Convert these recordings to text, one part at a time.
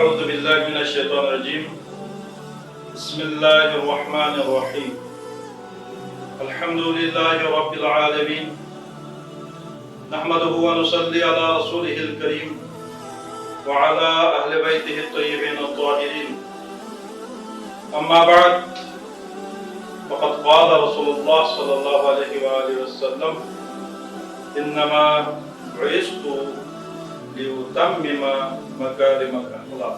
أعوذ بالله من الشيطان الرجيم بسم الله الرحمن الرحيم الحمد لله رب العالمين نحمده ونصلي على رسوله الكريم وعلى أهل بيته الطيبين الطاهرين أما بعد فقد قال رسول الله صلى الله عليه وآله وسلم إنما بعثت لأتمم مكارم الأخلاق.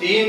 3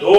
2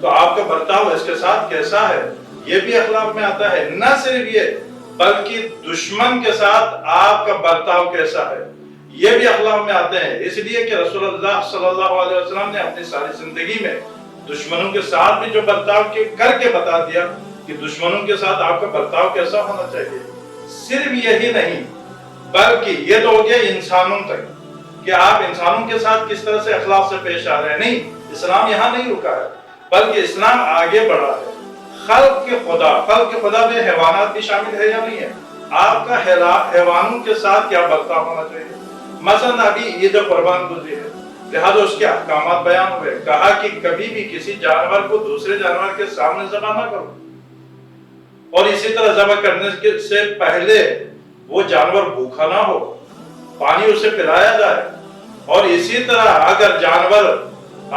تو آپ کا برتاؤ اس کے ساتھ کیسا ہے، یہ بھی اخلاق میں آتا ہے۔ نہ صرف یہ بلکہ دشمن کے ساتھ آپ کا برتاؤ کیسا ہے، یہ بھی اخلاق میں آتے ہیں۔ اس لیے کہ رسول اللہ صلی اللہ علیہ وسلم نے اپنی ساری زندگی میں دشمنوں کے ساتھ بھی جو برتاؤ کر کے بتا دیا کہ دشمنوں کے ساتھ آپ کا برتاؤ کیسا ہونا چاہیے۔ صرف یہی نہیں بلکہ یہ تو ہو گیا انسانوں تک کہ آپ انسانوں کے ساتھ کس طرح سے اخلاق سے پیش آ رہے ہیں۔ نہیں، اسلام یہاں نہیں رکا ہے بلکہ اسلام آگے بڑھا ہے۔ خلق کے خدا میں حیوانات بھی شامل ہے یا نہیں ہے؟ آپ کا حیوانوں کے ساتھ کیا برتاؤ ہونا چاہیے؟ مثلا ابھی عید قربان گزری ہے، لہذا اس کے احکامات بیان ہوئے، کہا کہ کبھی بھی کسی جانور کو دوسرے جانور کے سامنے ذبح نہ کرو، اور اسی طرح ذبح کرنے سے پہلے وہ جانور بھوکا نہ ہو، پانی اسے پلایا جائے، اور اسی طرح اگر جانور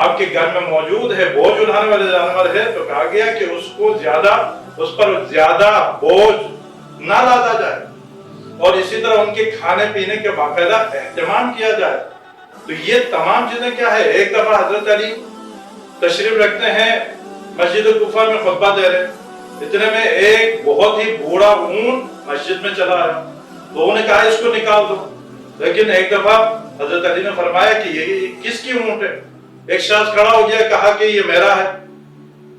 آپ کے گھر میں موجود ہے، بوجھ اٹھانے والے جانور ہے، تو کہا گیا کہ اس پر زیادہ بوجھ نہ لادا جائے، اور اسی طرح ان کے کھانے پینے کے باقاعدہ اہتمام کیا جائے۔ تو یہ تمام چیزیں کیا ہے؟ ایک دفعہ حضرت علی تشریف رکھتے ہیں مسجد کوفہ میں خطبہ دے رہے، اتنے میں ایک بہت ہی بوڑھا اونٹ مسجد میں چلا آیا، لوگوں نے کہا اس کو نکال دو، لیکن ایک دفعہ حضرت علی نے فرمایا کہ یہ کس کی اونٹ ہے؟ ایک شخص کھڑا ہو گیا، کہا کہ یہ میرا ہے،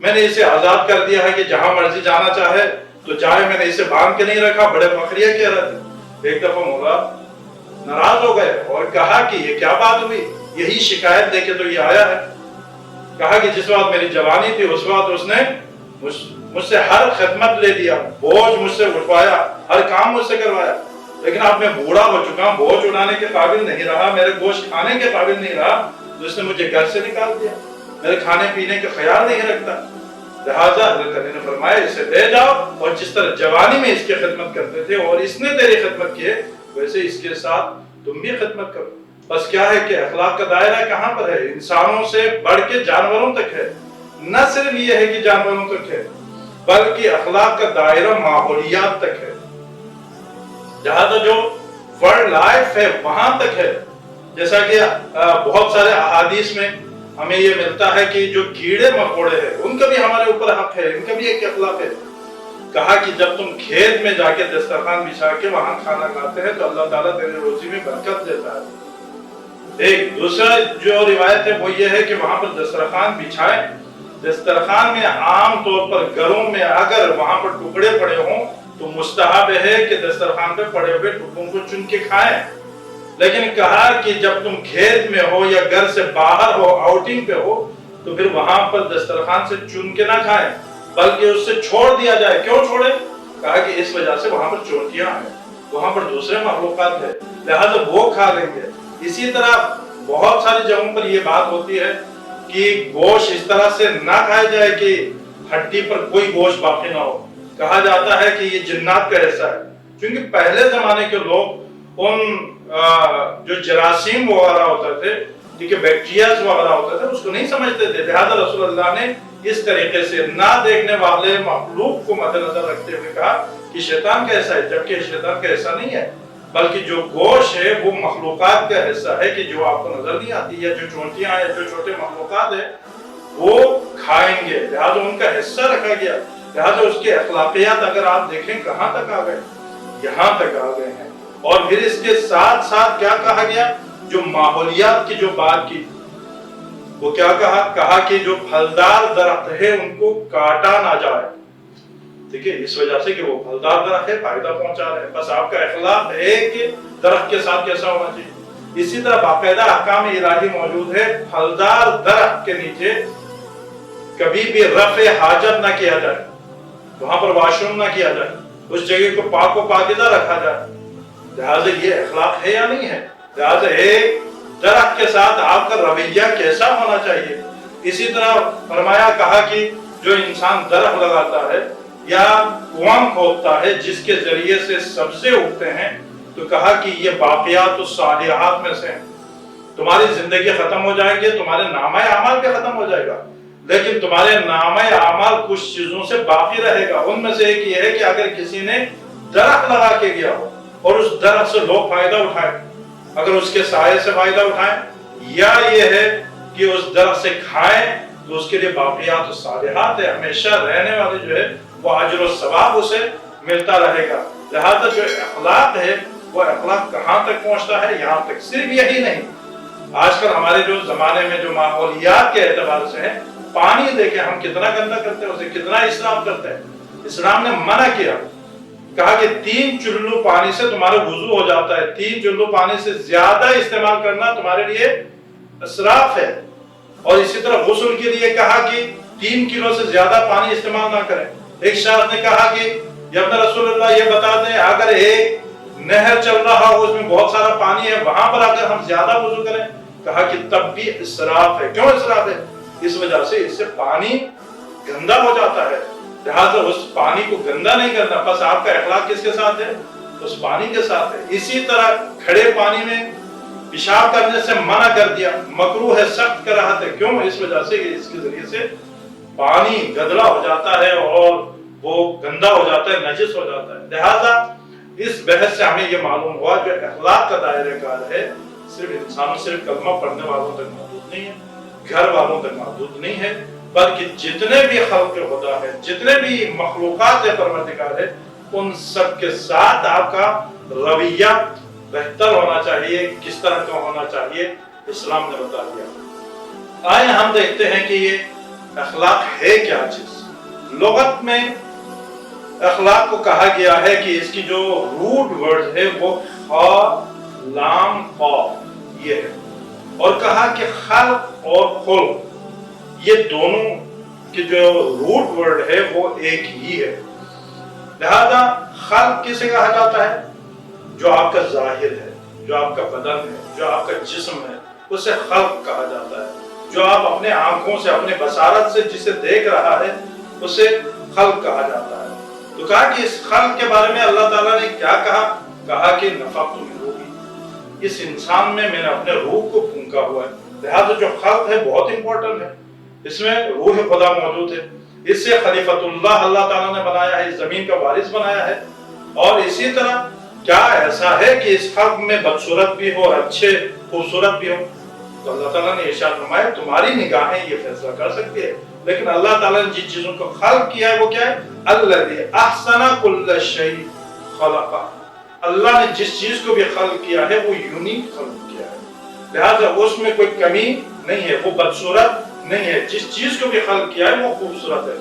میں نے اسے آزاد کر دیا ہے کہ جہاں مرضی جانا چاہے تو جائے، میں نے اسے باندھ کے نہیں رکھا، بڑے فخریہ کہہ رہے تھے۔ ایک دفعہ مولا ناراض ہو گئے اور کہا کہ یہ کیا بات ہوئی، یہی شکایت دے کے تو یہ آیا ہے۔ کہا کہ جس وقت میری جوانی تھی اس وقت اس نے مجھ سے ہر خدمت لے لیا، بوجھ مجھ سے اٹھوایا، ہر کام مجھ سے کروایا، لیکن اب میں بوڑھا ہو چکا ہوں، بوجھ اٹھانے کے قابل نہیں رہا، میرے گوشت کھانے کے قابل نہیں رہا، تو اس نے مجھے گھر سے نکال دیا، میرے کھانے پینے کا خیال نہیں رکھتا۔ لہٰذا حضرت علی نے فرمایا اسے لے جاؤ، اور جس طرح جوانی میں اس کی خدمت کرتے تھے اور اس نے تیری خدمت کی ویسے اس کے ساتھ تم بھی خدمت کرو۔ بس کیا ہے کہ اخلاق کا دائرہ کہاں پر ہے؟ انسانوں سے بڑھ کے جانوروں تک ہے۔ نہ صرف یہ ہے کہ جانوروں تک ہے بلکہ اخلاق کا دائرہ ماحولیات تک ہے، جہاں تو جو ورلڈ لائف ہے وہاں تک ہے۔ جیسا کہ بہت سارے احادیث میں ہمیں یہ ملتا ہے کہ جو کیڑے مکوڑے ہیں ان کا بھی ہمارے اوپر حق ہے، ان کا بھی ایک اخلاق ہے۔ کہا کہ جب تم کھیت میں جا کے دسترخوان بچھا کے وہاں کھانا کھاتے ہیں تو اللہ تعالیٰ تیری روزی میں برکت دیتا ہے۔ ایک دوسرا جو روایت ہے وہ یہ ہے کہ وہاں پر دسترخوان بچھائے، دسترخوان میں عام طور پر گھروں میں اگر وہاں پر ٹکڑے پڑے ہوں تو مستحب ہے کہ دسترخوان پہ پڑے ہوئے ٹکڑوں کو چن کے کھائیں، لیکن کہا کہ جب تم کھیت میں ہو یا گھر سے باہر ہو، آؤٹنگ پہ ہو، تو پھر وہاں پر دسترخوان سے چن کے نہ کھائیں بلکہ اس سے چھوڑ دیا جائے۔ کیوں چھوڑے؟ کہا کہ اس وجہ سے وہاں پر چونٹیاں ہیں، وہاں پر دوسرے مخلوقات ہیں، لہذا وہ کھا لیں گے۔ اسی طرح بہت ساری جگہوں پر یہ بات ہوتی ہے کہ گوشت اس طرح سے نہ کھایا جائے کہ ہڈی پر کوئی گوشت باقی نہ ہو۔ کہا جاتا ہے کہ یہ جنات کا حصہ ہے، کیونکہ پہلے زمانے کے لوگ ان جو جراثیم وغیرہ ہوتے تھے، کیونکہ بیکٹیریاز وغیرہ ہوتے تھے، اس کو نہیں سمجھتے تھے، لہذا رسول اللہ نے اس طریقے سے نہ دیکھنے والے مخلوق کو مد نظر رکھتے ہوئے کہا کہ شیطان کا حصہ ہے، جبکہ شیطان کا حصہ نہیں ہے، بلکہ جو گوشت ہے وہ مخلوقات کا حصہ ہے کہ جو آپ کو نظر نہیں آتی، یا جو چونٹیاں یا جو چھوٹے مخلوقات ہیں وہ کھائیں گے، لہذا ان کا حصہ رکھا گیا۔ لہذا اس کے اخلاقیات اگر آپ دیکھیں کہاں تک آ گئے، یہاں تک آ گئے ہیں۔ اور پھر اس کے ساتھ ساتھ کیا کہا گیا؟ جو ماحولیات کی جو بات کی وہ کیا کہا کہ جو پھلدار درخت ہے ان کو کاٹا نہ جائے، ٹھیک ہے، اس وجہ سے کہ وہ پھلدار درخت ہے، فائدہ پہنچا رہے ہیں۔ بس آپ کا اخلاق ہے کہ درخت کے ساتھ کیسا ہونا چاہیے۔ اسی طرح باقاعدہ احکام الہی موجود ہے، پھلدار درخت کے نیچے کبھی بھی رفع حاجت نہ کیا جائے، وہاں پر واش روم نہ کیا جائے، اس جگہ کو پاک و پاکیزہ رکھا جائے۔ لہٰذا یہ اخلاق ہے یا نہیں ہے؟ لہٰذا ایک درخت کے ساتھ آپ کا رویہ کیسا ہونا چاہیے۔ اسی طرح فرمایا، کہا کہ جو انسان درخت لگاتا ہے یا کنواں کھودتا ہے جس کے ذریعے سے سبزے اگتے ہیں، تو کہا کہ یہ باقیات الصالحات میں سے ہیں۔ تمہاری زندگی ختم ہو جائے گی، تمہارے نامہ اعمال بھی ختم ہو جائے گا، لیکن تمہارے نامہ اعمال کچھ چیزوں سے باقی رہے گا۔ ان میں سے ایک یہ ہے کہ اگر کسی نے درخت لگا کے گیا ہو اور اس درخت سے لوگ فائدہ اٹھائیں، اگر اس کے سائے سے فائدہ اٹھائیں، یا یہ ہے کہ اس درخت سے کھائیں تو اس کے لیے باقیات الصالحات ہے، ہمیشہ رہنے والے جو ہے وہ اجر و ثواب اسے ملتا رہے گا۔ لہذا جو اخلاق ہے وہ اخلاق کہاں تک پہنچتا ہے؟ یہاں تک۔ صرف یہی نہیں، آج کل ہمارے جو زمانے میں جو ماحولیات کے اعتبار سے ہے، پانی دیکھیں ہم کتنا گندا کرتے ہیں، اسے کتنا اسراف کرتے ہیں۔ اسلام نے منع کیا، کہا کہ 3 چلو پانی سے تمہارا وضو ہو جاتا ہے، 3 چلو پانی سے زیادہ استعمال کرنا تمہارے لیے اسراف ہے۔ اور اسی طرح غسل کے لیے کہا کہ 3 کلو سے زیادہ پانی استعمال نہ کریں۔ ایک شخص نے کہا کہ یا ابن رسول اللہ یہ بتا دیں، اگر ایک نہر چل رہا ہو، اس میں بہت سارا پانی ہے، وہاں پر اگر ہم زیادہ وضو کریں، کہا کہ تب بھی اسراف ہے۔ کیوں اسراف ہے؟ اس وجہ سے اس سے پانی گندا ہو جاتا ہے، لہذا اس پانی کو گندا نہیں کرنا۔ بس آپ کا اخلاق کس کے ساتھ ہے؟ اس پانی کے ساتھ ہے۔ اسی طرح کھڑے پانی میں پیشاب کرنے سے منع کر دیا، مکروہ ہے، سخت کراہت ہے۔ کیوں؟ اس وجہ سے اس کے ذریعے سے پانی گدلا ہو جاتا ہے اور وہ گندا ہو جاتا ہے، نجس ہو جاتا ہے۔ لہذا اس بحث سے ہمیں یہ معلوم ہوا جو اخلاق کا دائرہ کار ہے صرف انسانوں، صرف کلمہ پڑھنے والوں تک محدود نہیں ہے، گھر والوں تک محدود نہیں ہے، بلکہ جتنے بھی خلق خدا ہے، جتنے بھی مخلوقات پروردگار ہے، ان سب کے ساتھ آپ کا رویہ بہتر ہونا چاہیے۔ کس طرح کا ہونا چاہیے اسلام نے بتا دیا۔ آئے ہم دیکھتے ہیں کہ یہ اخلاق ہے کیا چیز۔ لغت میں اخلاق کو کہا گیا ہے کہ اس کی جو روٹ ورڈ ہے وہ خا لام قاف یہ ہے، اور کہا کہ خلق اور خلق یہ دونوں کی جو روٹ ورڈ ہے وہ ایک ہی ہے۔ لہذا خلق کسے کہا جاتا ہے؟ جو آپ کا ظاہر ہے، جو آپ کا بدن ہے، جو آپ کا جسم ہے، اسے خلق کہا جاتا ہے۔ جو آپ اپنے آنکھوں سے، اپنے بصارت سے جسے دیکھ رہا ہے اسے خلق کہا جاتا ہے۔ تو کہا کہ اس خلق کے بارے میں اللہ تعالیٰ نے کیا کہا؟ کہا کہ نفخت من روحی، اس انسان میں نے اپنے روح کو پھونکا ہوا ہے۔ لہذا جو خلق ہے بہت امپورٹنٹ ہے، اس میں روح خدا موجود ہے۔ اس سے خلیفۃ اللہ تعالیٰ نے بنایا ہے، اس زمین کا وارث بنایا ہے۔ اور اسی طرح کیا ایسا ہے کہ اس خلق میں بدصورت بھی ہو، اچھے خوبصورت بھی ہو؟ تو اللہ تعالیٰ نے ارشاد فرمایا تمہاری نگاہیں یہ فیصلہ کر سکتی ہے، لیکن اللہ تعالیٰ نے جن چیزوں کو خلق کیا ہے وہ کیا ہے؟ الذی احسن کل شیء خلق، اللہ نے جس چیز کو بھی خلق کیا ہے وہ یونیک خلق کیا ہے، لہذا اس میں کوئی کمی نہیں ہے، وہ بدصورت نہیں ہے۔ جس چیز کو بھی خلق کیا ہے وہ خوبصورت ہے۔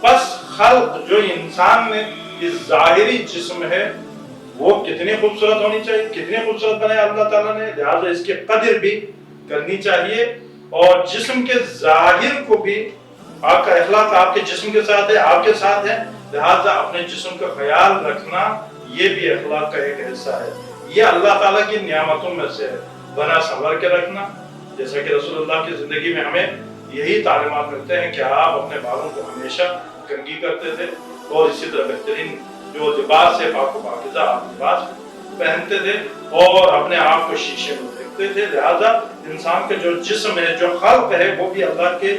بس خلق جو انسان میں اس ظاہری جسم ہے وہ کتنی خوبصورت ہونی چاہیے، کتنی خوبصورت بنایا اللہ تعالیٰ نے، لہذا اس کی قدر بھی کرنی چاہیے۔ اور جسم کے ظاہر کو بھی، آپ کا اخلاق آپ کے جسم کے ساتھ ہے، آپ کے ساتھ ہے، لہذا اپنے جسم کا خیال رکھنا یہ بھی اخلاق کا ایک حصہ ہے۔ یہ اللہ تعالیٰ کی نعمتوں میں سے ہے، بنا سنور کے رکھنا، جیسا کہ رسول اللہ کی زندگی میں ہمیں یہی تعلیمات ملتے ہیں کہ آپ اپنے بالوں کو ہمیشہ کنگھی کرتے تھے، اور اسی طرح بہترین جو لباس ہے پاک و پاکیزہ آپ لباس پہنتے تھے، اور اپنے آپ کو شیشے میں دیکھتے تھے۔ لہذا انسان کا جو جسم ہے، جو خلق ہے، وہ بھی اللہ کے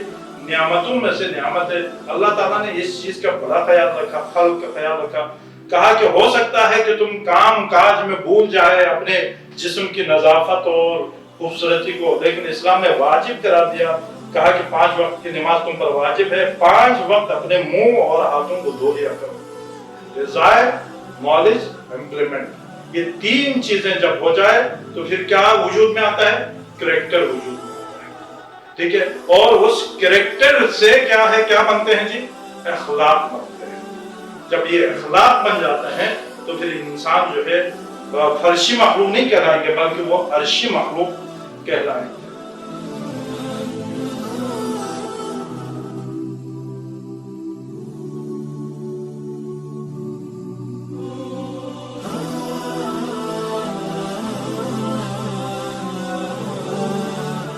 نعمتوں میں سے نعمت ہے۔ اللہ تعالیٰ نے اس چیز کا بڑا خیال رکھا، خلق کا خیال رکھا۔ کہا کہ ہو سکتا ہے کہ تم کام کاج میں بھول جائے اپنے جسم کی نظافت اور خوبصورتی کو، لیکن اسلام نے واجب قرار دیا۔ کہا کہ 5 وقت کی نماز تم پر واجب ہے، 5 وقت اپنے منہ اور ہاتھوں کو دھو لیا کرو۔ ڈیزائر، نالج، امپلیمنٹ، یہ 3 چیزیں جب ہو جائے تو پھر کیا وجود میں آتا ہے؟ کریکٹر وجود میں آتا ہے، ٹھیک ہے؟ اور اس کریکٹر سے کیا ہے، کیا بنتے ہیں جی؟ اخلاق بنتے ہیں۔ جب یہ اخلاق بن جاتے ہیں تو پھر انسان جو ہے فرشی مخلوق نہیں کہلائیں گے، بلکہ وہ عرشی مخلوق کہلائیں گے۔